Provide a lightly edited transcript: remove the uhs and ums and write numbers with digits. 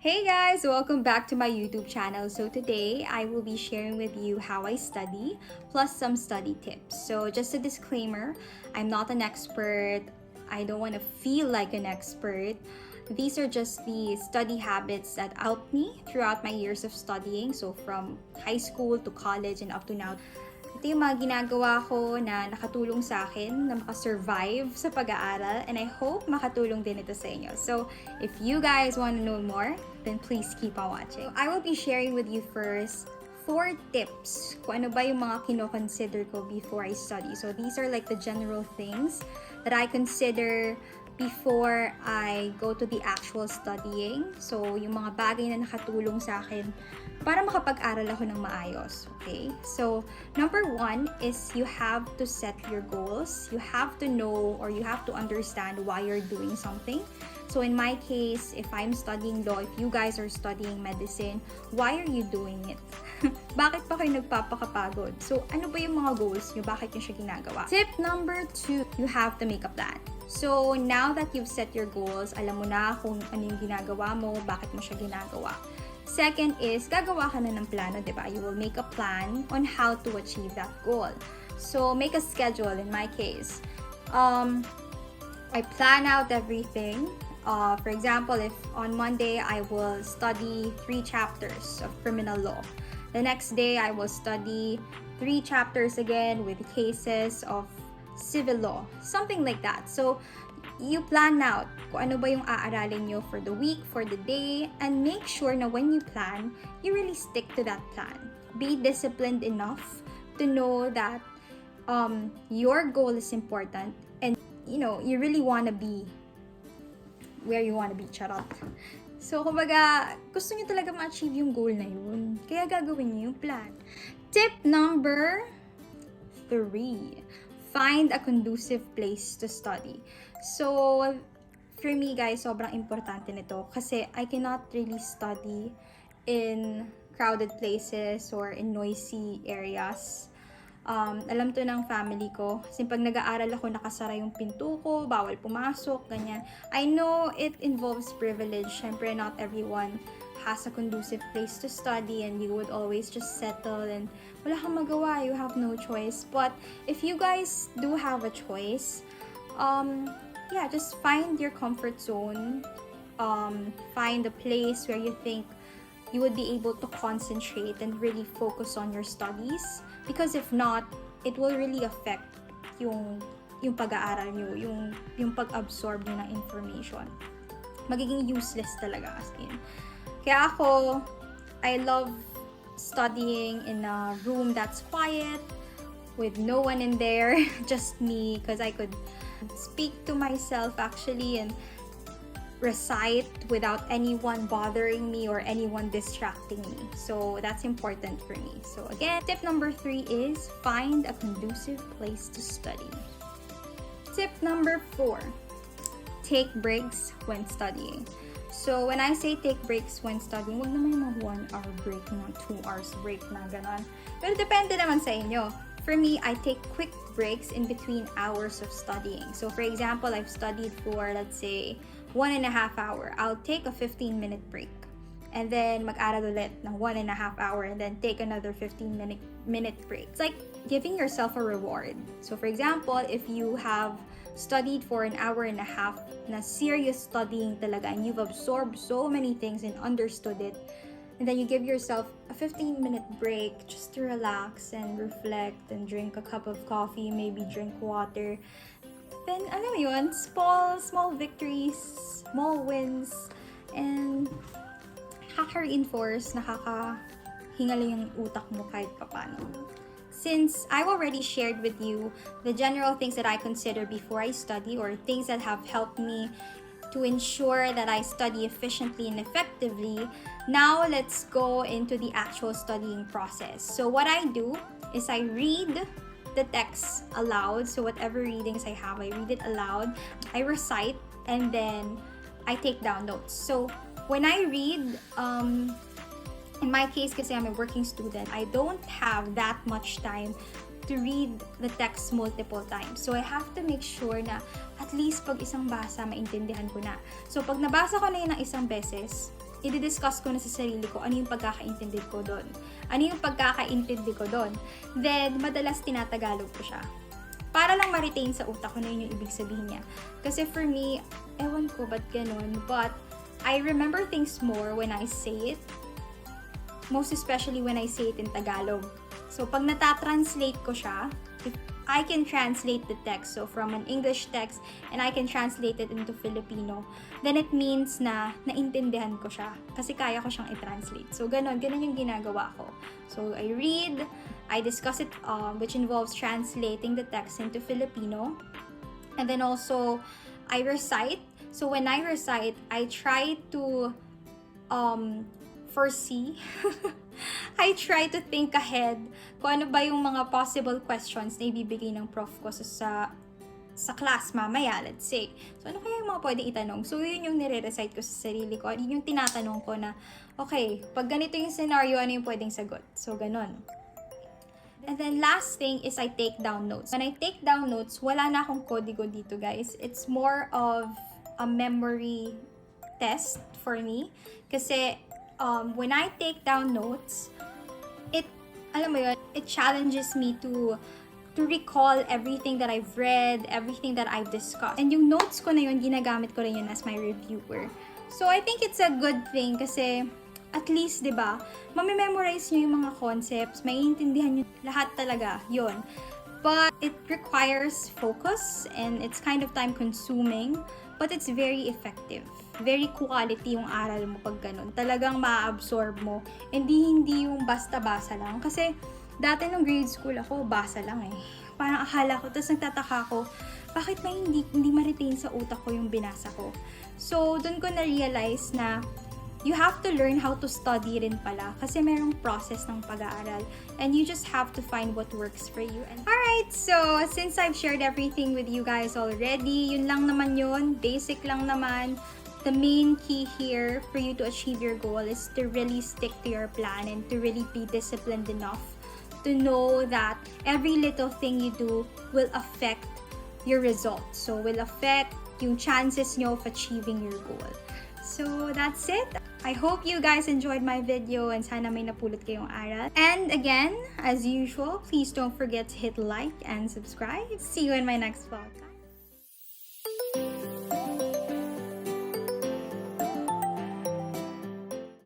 Hey guys, welcome back to my YouTube channel. So today I will be sharing with you how I study plus some study tips. So just a disclaimer, I'm not an expert. I don't want to feel like an expert. These are just the study habits that helped me throughout my years of studying. So from high school to college and up to now. Ito yung mga ginagawa ko na nakatulong sa akin na makasurvive sa pag-aaral, and I hope makatulong din ito sa inyo. So, if you guys want to know more, then please keep on watching. I will be sharing with you first 4 tips kung ano ba yung mga kino-consider ko before I study. So, these are like the general things that I consider before I go to the actual studying. So, yung mga bagay na nakatulong sa akin para makapag-aral ako ng maayos. Okay? So, number 1 is you have to set your goals. You have to know or you have to understand why you're doing something. So, in my case, if I'm studying law, if you guys are studying medicine, why are you doing it? Bakit pa kayo nagpapakapagod? So, ano ba yung mga goals nyo? Bakit nyo siya ginagawa? Tip number 2, you have to make a plan. So, now that you've set your goals, alam mo na kung ano yung ginagawa mo, bakit mo siya ginagawa. Second is, gagawa ka na ng plano, diba? You will make a plan on how to achieve that goal. So, make a schedule in my case. I plan out everything. For example, if on Monday, I will study 3 chapters of criminal law. The next day, I will study 3 chapters again with cases of civil law, something like that. So, you plan out kung ano ba yung aaralin nyo for the week, for the day, and make sure na when you plan, you really stick to that plan. Be disciplined enough to know that your goal is important and you really want to be where you want to be, charot. So, kumbaga, gusto nyo talaga ma-achieve yung goal na yun. Kaya gagawin nyo yung plan. Tip number 3. Find a conducive place to study. So, for me guys, sobrang importante nito kasi I cannot really study in crowded places or in noisy areas. Alam to ng family ko. Kasi pag nag-aaral ako, nakasara yung pinto ko, bawal pumasok, ganyan. I know it involves privilege. Syempre, not everyone has a conducive place to study and you would always just settle and wala kang magawa, you have no choice. But if you guys do have a choice, just find your comfort zone. Find a place where you think you would be able to concentrate and really focus on your studies. Because if not, it will really affect yung pag-aaral nyo, yung pag-absorb nyo ng information. Magiging useless talaga as in. Kaya ako, I love studying in a room that's quiet, with no one in there, just me, because I could speak to myself actually and recite without anyone bothering me or anyone distracting me. So that's important for me. So again, tip number 3 is find a conducive place to study. Tip number 4, take breaks when studying. So, when I say take breaks when studying, huwag naman yung mga 1 hour break, mga 2 hours break na gano'n. Pero depende naman sa inyo. For me, I take quick breaks in between hours of studying. So, for example, I've studied for, let's say, 1.5 hour. I'll take a 15-minute break. And then, mag-aral ulit ng 1.5 hour and then take another 15-minute break. It's like giving yourself a reward. So, for example, if you have studied for 1.5 hours na serious studying talaga and you've absorbed so many things and understood it, and then you give yourself a 15-minute break just to relax and reflect and drink a cup of coffee, maybe drink water, then alam mo yun, small victories, small wins, and nakaka-reinforce, nakakahingal yung utak mo kahit papano. Since I've already shared with you the general things that I consider before I study or things that have helped me to ensure that I study efficiently and effectively, now let's go into the actual studying process. So what I do is I read the text aloud. So whatever readings I have, I read it aloud, I recite, and then I take down notes. So when I read, in my case, kasi I'm a working student, I don't have that much time to read the text multiple times. So, I have to make sure na at least pag isang basa, maintindihan ko na. So, pag nabasa ko na yun ng isang beses, i-discuss ko na sa sarili ko ano yung pagkakaintindi ko doon. Ano yung pagkakaintindi ko doon. Then, madalas tinatagalog ko siya. Para lang ma-retain sa utak ko na yun yung ibig sabihin niya. Kasi for me, ewan ko ba't ganun, but I remember things more when I say it. Most especially when I say it in Tagalog. So, pag natatranslate ko siya, if I can translate the text, so from an English text, and I can translate it into Filipino, then it means na naintindihan ko siya. Kasi kaya ko siyang i-translate. So, ganun yung ginagawa ko. So, I read, I discuss it, which involves translating the text into Filipino. And then also, I recite. So, when I recite, I try to foresee. I try to think ahead kung ano ba yung mga possible questions na ibibigay ng prof ko sa class mamaya, let's say. So, ano kaya yung mga pwede itanong? So, yun yung nire-recite ko sa sarili ko. Yun yung tinatanong ko na, okay, pag ganito yung scenario, ano yung pwedeng sagot? So, ganun. And then, last thing is I take down notes. When I take down notes, wala na akong kodigo dito, guys. It's more of a memory test for me. Kasi, when I take down notes, it challenges me to recall everything that I've read, everything that I've discussed. And yung notes ko na yun, ginagamit ko rin yun as my reviewer. So, I think it's a good thing kasi at least, di ba, mamememorize nyo yung mga concepts, maiintindihan nyo lahat talaga, yun. But it requires focus and it's kind of time-consuming, but it's very effective. Very quality yung aral mo pag ganun. Talagang ma-absorb mo. Hindi yung basta-basa lang. Kasi dati nung grade school ako, basa lang eh. Parang akala ko, tapos nagtataka ko, bakit ba hindi ma-retain sa utak ko yung binasa ko? So, dun ko na-realize na you have to learn how to study rin pala kasi merong process ng pag-aaral and you just have to find what works for you. And alright, so since I've shared everything with you guys already, yun lang naman yun, basic lang naman. The main key here for you to achieve your goal is to really stick to your plan and to really be disciplined enough to know that every little thing you do will affect your results. So, will affect yung chances nyo of achieving your goal. So, that's it. I hope you guys enjoyed my video and sana may napulot kayong aral. And again, as usual, please don't forget to hit like and subscribe. See you in my next vlog.